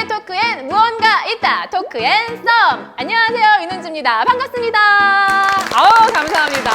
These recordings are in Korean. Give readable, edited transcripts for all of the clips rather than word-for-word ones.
우리의 토크엔 무언가 있다. 토크엔 썸. 안녕하세요, 윤은지입니다. 반갑습니다. 아우, 감사합니다.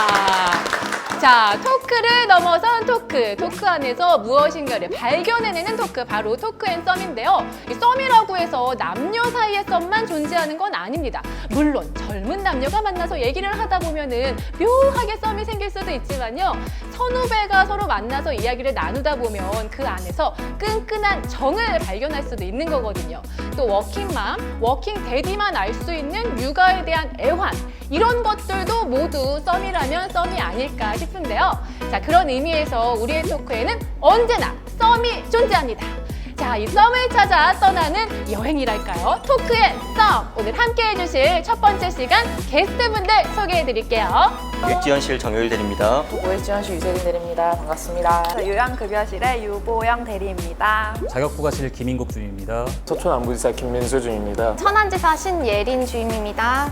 자, 토크를 넘어선 토크 안에서 무엇인가를 발견해내는 토크, 바로 토크 앤 썸인데요. 이 썸이라고 해서 남녀 사이의 썸만 존재하는 건 아닙니다. 물론 젊은 남녀가 만나서 얘기를 하다 보면은 묘하게 썸이 생길 수도 있지만요. 선후배가 서로 만나서 이야기를 나누다 보면 그 안에서 끈끈한 정을 발견할 수도 있는 거거든요. 또 워킹맘, 워킹데디만 알 수 있는 육아에 대한 애환, 이런 것들도 모두 썸이라면 썸이 아닐까 싶은데요. 자, 그런 의미에서 우리의 토크에는 언제나 썸이 존재합니다. 자, 이 썸을 찾아 떠나는 여행이랄까요? 토크 앤 썸! 오늘 함께 해주실 첫 번째 시간 게스트분들 소개해드릴게요. 육지연실 정효일 대리입니다. OS지원실 유세린 대리입니다. 반갑습니다. 요양급여실의 유보영 대리입니다. 자격부가실 김인국 주임입니다. 서촌 안부지사 김민수 중입니다. 천안지사 신예린 주임입니다.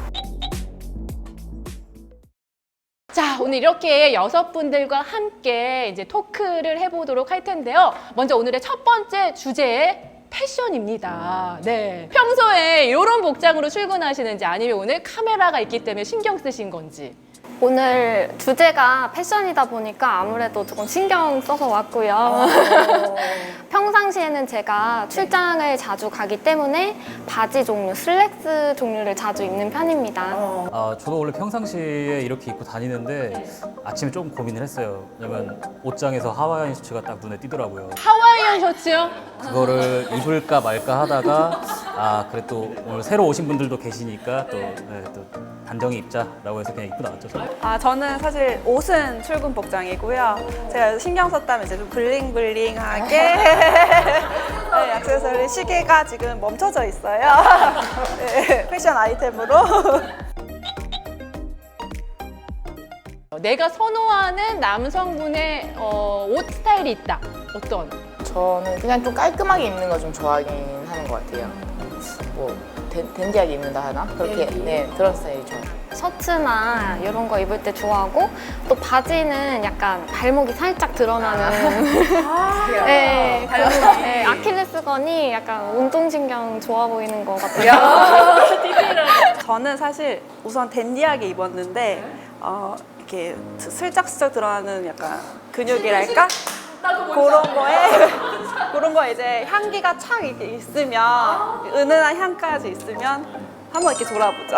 자, 오늘 이렇게 6분들과 함께 이제 토크를 해보도록 할 텐데요. 먼저 오늘의 첫 번째 주제, 패션입니다. 네. 평소에 이런 복장으로 출근하시는지 아니면 오늘 카메라가 있기 때문에 신경 쓰신 건지. 오늘 주제가 패션이다 보니까 아무래도 조금 신경 써서 왔고요. 평상시에는 제가 출장을 자주 가기 때문에 바지 종류, 슬랙스 종류를 자주 입는 편입니다. 저도 원래 평상시에 이렇게 입고 다니는데 아침에 조금 고민을 했어요. 왜냐면 옷장에서 하와이안 셔츠가 딱 눈에 띄더라고요. 하와이안 셔츠요? 그거를 입을까 말까 하다가 그래 또 오늘 새로 오신 분들도 계시니까 또 단정히 입자라고 해서 그냥 입고 나왔죠. 저는. 저는 사실 옷은 출근 복장이고요. 제가 신경 썼다면 이제 좀 블링블링하게 네, 액세서리 시계가 지금 멈춰져 있어요. 네, 패션 아이템으로. 내가 선호하는 남성분의 옷 스타일이 있다. 어떤? 저는 그냥 좀 깔끔하게 입는 거 좀 좋아하긴 하는 것 같아요. 뭐 댄디하게 입는다 하나? 그렇게 네, 그런 스타일이 좋아요. 셔츠나 이런 거 입을 때 좋아하고, 또 바지는 약간 발목이 살짝 드러나는 네, 네, 아킬레스건이 약간 운동신경 좋아 보이는 것 같아요. 저는 사실 우선 댄디하게 입었는데 이렇게 슬쩍슬쩍 드러나는 약간 근육이랄까? 그런 거에 이제 향기가 착 이렇게 있으면, 은은한 향까지 있으면 한번 이렇게 돌아보죠.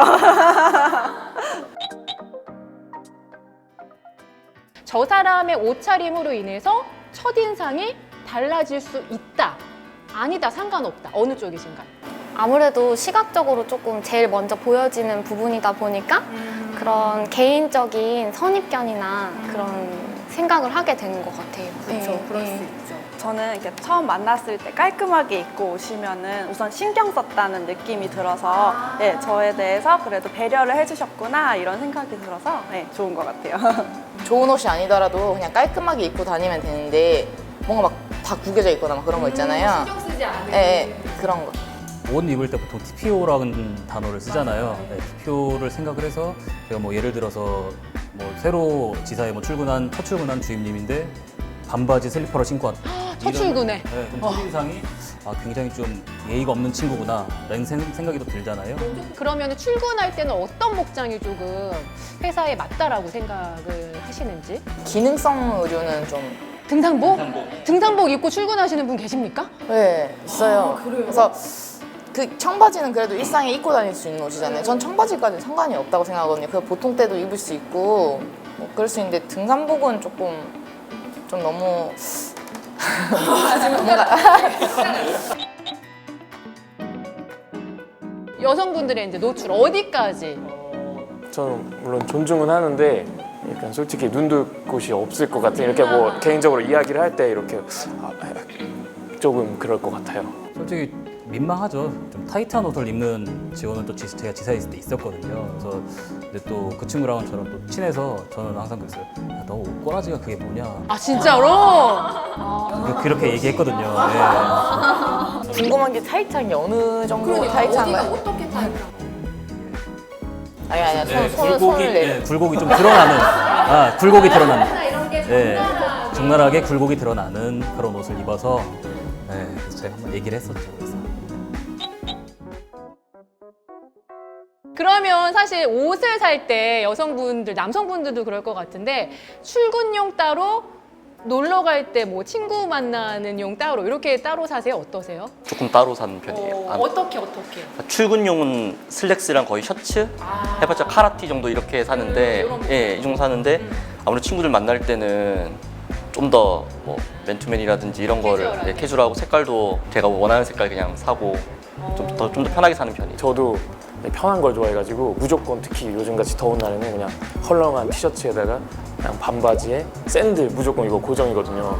저 사람의 옷차림으로 인해서 첫인상이 달라질 수 있다. 아니다, 상관없다. 어느 쪽이신가요? 아무래도 시각적으로 조금 제일 먼저 보여지는 부분이다 보니까 그런 개인적인 선입견이나 그런 생각을 하게 되는 것 같아요. 그렇죠, 그럴 수 있죠. 저는 이렇게 처음 만났을 때 깔끔하게 입고 오시면은 우선 신경 썼다는 느낌이 들어서 네, 저에 대해서 그래도 배려를 해주셨구나 이런 생각이 들어서 네, 좋은 것 같아요. 좋은 옷이 아니더라도 그냥 깔끔하게 입고 다니면 되는데 뭔가 막 다 구겨져 있거나 막 그런 거 있잖아요. 신경 쓰지 않는 네, 그런 거. 옷 입을 때 보통 TPO라는 단어를 쓰잖아요. 네, TPO를 생각을 해서 제가 뭐 예를 들어서 뭐 새로 지사에 뭐 첫 출근한 주임님인데 반바지 슬리퍼를 신고 왔다. 첫 출근에. 네, 좀 첫인상이 굉장히 좀 예의가 없는 친구구나 라는 생각이 또 들잖아요. 그러면 출근할 때는 어떤 복장이 조금 회사에 맞다라고 생각을 하시는지? 기능성 의류는 좀 등산복? 등산복 입고 출근하시는 분 계십니까? 네, 있어요. 그래서 그 청바지는 그래도 일상에 입고 다닐 수 있는 옷이잖아요. 전 청바지까지 상관이 없다고 생각하거든요. 그래서 보통 때도 입을 수 있고 뭐 그럴 수 있는데 등산복은 조금 좀 너무 뭔가 여성분들의 이제 노출 어디까지? 저는 물론 존중은 하는데 약간 솔직히 눈둘 곳이 없을 것 같아요. 이렇게 뭐 개인적으로 이야기를 할 때 이렇게 조금 그럴 것 같아요. 솔직히 민망하죠. 좀 타이트한 옷을 입는 직원은 또 제가 지사에 있을 때 있었거든요. 그래서 근데 또 그 친구랑은 저랑 또 친해서 저는 항상 그랬어요. 야, 너 옷 꼬라지가 그게 뭐냐. 아, 진짜로? 그렇게 얘기했거든요. 네. 궁금한 게 타이트한 게 어느 정도 타이트한가요? 어떻게 타입이라고? 아니 네, 손을 내려. 네, 굴곡이 좀 드러나는, 굴곡이 드러나는. 네, 적나라하게 굴곡이 드러나는 그런 옷을 입어서, 네, 그래서 제가 한번 얘기를 했었죠. 그래서. 그러면 사실 옷을 살 때 여성분들, 남성분들도 그럴 것 같은데 출근용 따로 놀러 갈 때 뭐 친구 만나는 용 따로 이렇게 따로 사세요? 어떠세요? 조금 따로 사는 편이에요. 어떻게? 출근용은 슬랙스랑 거의 셔츠, 해봤자 카라티 정도 이렇게 사는데, 예, 이 정도 사는데 아무래도 친구들 만날 때는 좀 더 뭐 맨투맨이라든지 이런 거를 캐주얼하게. 캐주얼하고 색깔도 제가 원하는 색깔 그냥 사고 좀 더 편하게 사는 편이에요. 저도 편한 걸 좋아해가지고 무조건 특히 요즘같이 더운 날에는 그냥 헐렁한 티셔츠에다가 그냥 반바지에 샌들 무조건 이거 고정이거든요.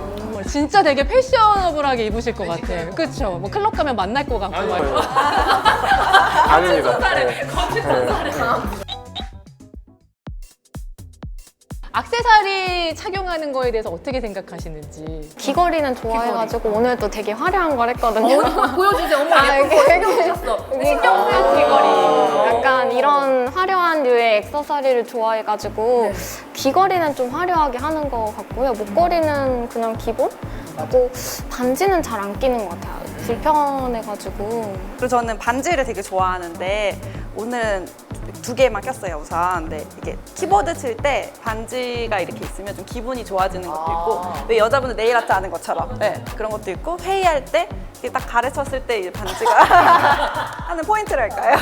진짜 되게 패셔너블하게 입으실 것 같아요. 그렇죠? 뭐 클럽 가면 만날 것 같고 막. 아닙니다. 네. 액세서리 착용하는 거에 대해서 어떻게 생각하시는지. 귀걸이는 좋아해가지고 오늘도 되게 화려한 걸 했거든요. 보여주세요. 어머, 신경 쓰는 귀걸이. 약간 이런 화려한 류의 액세서리를 좋아해가지고 귀걸이는 좀 화려하게 하는 것 같고요. 목걸이는 그냥 기본? 그리고 반지는 잘 안 끼는 것 같아요. 불편해가지고. 그리고 저는 반지를 되게 좋아하는데 오늘은 2개만 꼈어요 우선. 근데 이게 키보드 칠 때 반지가 이렇게 있으면 좀 기분이 좋아지는 것도 있고 왜 여자분들 네일 아트 하는 것처럼 네, 그런 것도 있고 회의할 때 이렇게 딱 가르쳤을 때 이 반지가 하는 포인트랄까요?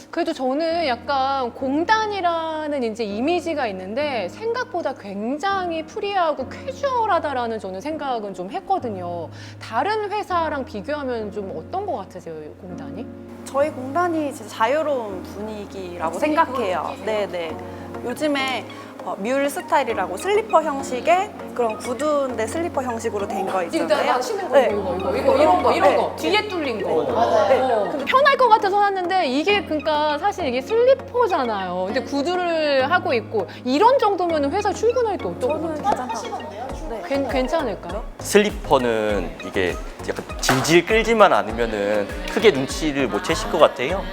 그래도 저는 약간 공단이라는 이제 이미지가 있는데 생각보다 굉장히 프리하고 캐주얼하다라는 저는 생각은 좀 했거든요. 다른 회사랑 비교하면 좀 어떤 것 같으세요, 공단이? 저희 공단이 진짜 자유로운 분위기라고 생각해요. 네네. 요즘에 뮬 스타일이라고 슬리퍼 형식의 그런 구두인데 슬리퍼 형식으로 된 거 있잖아요. 신는 거 네. 이거 이런 거 네. 뒤에 뚫린 거. 근데 편할 것 같아서 샀는데 이게 그러니까 사실 이게 슬리퍼잖아요. 근데 구두를 하고 있고 이런 정도면 회사 출근할 때 어떤 것 저는 같아요? 괜찮아요. 괜찮을까요? 슬리퍼는 이게 약간 질질 끌지만 않으면은 크게 눈치를 못 채실 것 같아요.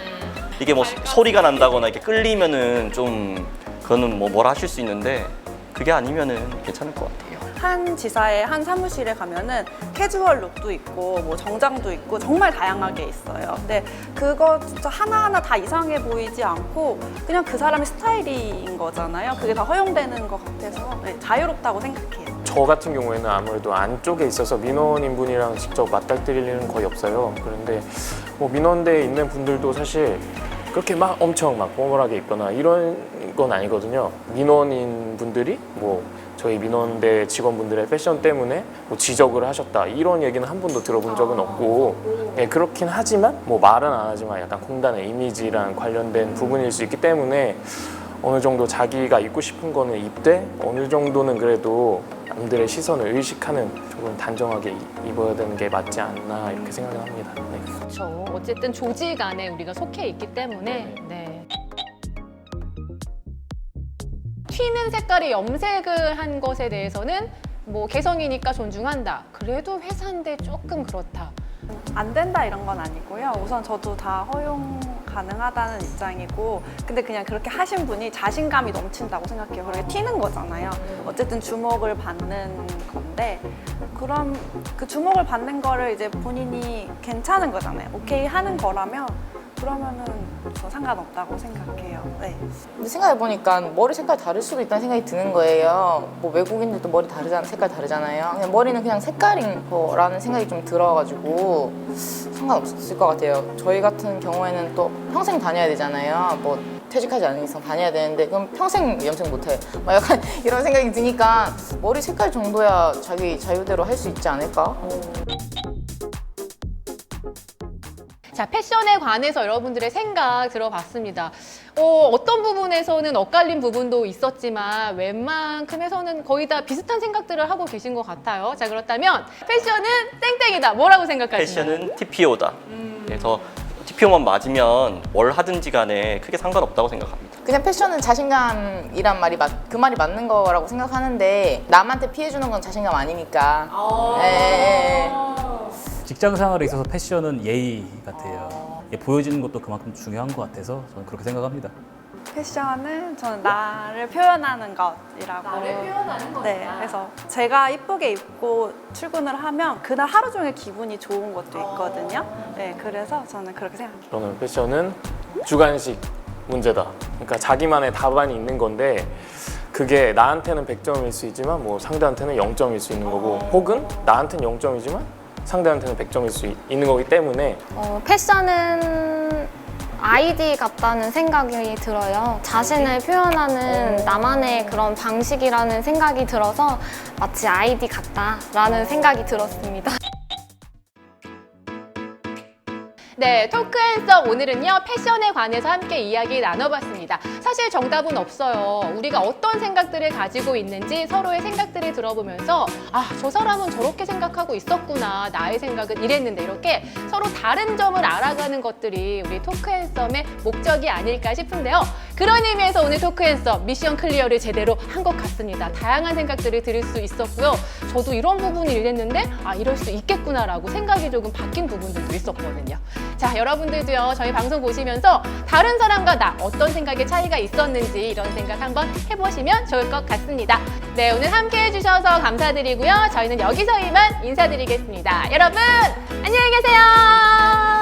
이게 뭐 소리가 난다거나 이렇게 끌리면은 좀 그거는 뭐 뭐라 하실 수 있는데 그게 아니면은 괜찮을 것 같아요. 한 지사의 한 사무실에 가면은 캐주얼 룩도 있고 뭐 정장도 있고 정말 다양하게 있어요. 근데 그거 진짜 하나하나 다 이상해 보이지 않고 그냥 그 사람의 스타일인 거잖아요. 그게 다 허용되는 것 같아서 네, 자유롭다고 생각해요. 저 같은 경우에는 아무래도 안쪽에 있어서 민원인분이랑 직접 맞닥뜨릴 일은 거의 없어요. 그런데 뭐 민원대에 있는 분들도 사실 그렇게 막 엄청 막 포멀하게 입거나 이런 건 아니거든요. 민원인 분들이 뭐 저희 민원대 직원분들의 패션 때문에 뭐 지적을 하셨다 이런 얘기는 한 번도 들어본 적은 없고 예, 그렇긴 하지만 뭐 말은 안 하지만 약간 공단의 이미지랑 관련된 부분일 수 있기 때문에 어느 정도 자기가 입고 싶은 거는 입되 어느 정도는 그래도 남들의 시선을 의식하는 조금 단정하게 입어야 되는 게 맞지 않나 이렇게 생각을 합니다. 네. 그렇죠. 어쨌든 조직 안에 우리가 속해 있기 때문에 네. 튀는 색깔이 염색을 한 것에 대해서는 뭐 개성이니까 존중한다. 그래도 회사인데 조금 그렇다. 안 된다 이런 건 아니고요. 우선 저도 다 허용 가능하다는 입장이고 근데 그냥 그렇게 하신 분이 자신감이 넘친다고 생각해요. 그렇게 튀는 거잖아요. 어쨌든 주목을 받는 건데 그럼 그 주목을 받는 거를 이제 본인이 괜찮은 거잖아요. 오케이 하는 거라면 그러면은 저 상관없다고 생각해요. 네. 근데 생각해보니까 머리 색깔 다를 수도 있다는 생각이 드는 거예요. 뭐 외국인들도 머리 색깔 다르잖아요. 그냥 머리는 그냥 색깔인 거라는 생각이 좀 들어가지고 상관없을 것 같아요. 저희 같은 경우에는 또 평생 다녀야 되잖아요. 뭐 퇴직하지 않는 이상 다녀야 되는데 그럼 평생 염색 못해. 막 약간 이런 생각이 드니까 머리 색깔 정도야 자기 자유대로 할 수 있지 않을까? 자, 패션에 관해서 여러분들의 생각 들어봤습니다. 어떤 부분에서는 엇갈린 부분도 있었지만 웬만큼에서는 거의 다 비슷한 생각들을 하고 계신 것 같아요. 자, 그렇다면 패션은 땡땡이다. 뭐라고 생각하시나요? 패션은 TPO다. 그래서 TPO만 맞으면 뭘 하든지 간에 크게 상관없다고 생각합니다. 그냥 패션은 자신감이란 말이 그 말이 맞는 거라고 생각하는데 남한테 피해주는 건 자신감 아니니까. 예. 직장 생활에 있어서 패션은 예의 같아요. 보여지는 것도 그만큼 중요한 것 같아서 저는 그렇게 생각합니다. 패션은 저는 나를 표현하는 것이라고. 표현하는 거다. 네, 그래서 제가 이쁘게 입고 출근을 하면 그날 하루 종일 기분이 좋은 것도 있거든요. 네, 그래서 저는 그렇게 생각해요. 저는 패션은 주관식 문제다. 그러니까 자기만의 답안이 있는 건데 그게 나한테는 100점일 수 있지만 뭐 상대한테는 0점일 수 있는 거고 혹은 나한테는 0점이지만 상대한테는 100점일 수 있는 거기 때문에 패션은 아이디 같다는 생각이 들어요. 자신을 표현하는 나만의 그런 방식이라는 생각이 들어서 마치 아이디 같다라는 생각이 들었습니다. 네, 토크앤썸 오늘은요 패션에 관해서 함께 이야기 나눠봤습니다. 사실 정답은 없어요. 우리가 어떤 생각들을 가지고 있는지 서로의 생각들을 들어보면서 아, 저 사람은 저렇게 생각하고 있었구나. 나의 생각은 이랬는데 이렇게 서로 다른 점을 알아가는 것들이 우리 토크앤썸의 목적이 아닐까 싶은데요. 그런 의미에서 오늘 토크앤썸 미션 클리어를 제대로 한 것 같습니다. 다양한 생각들을 들을 수 있었고요. 저도 이런 부분이 이랬는데 아, 이럴 수 있겠구나라고 생각이 조금 바뀐 부분들도 있었거든요. 자, 여러분들도요, 저희 방송 보시면서 다른 사람과 나 어떤 생각의 차이가 있었는지 이런 생각 한번 해보시면 좋을 것 같습니다. 네, 오늘 함께 해주셔서 감사드리고요. 저희는 여기서 이만 인사드리겠습니다. 여러분, 안녕히 계세요.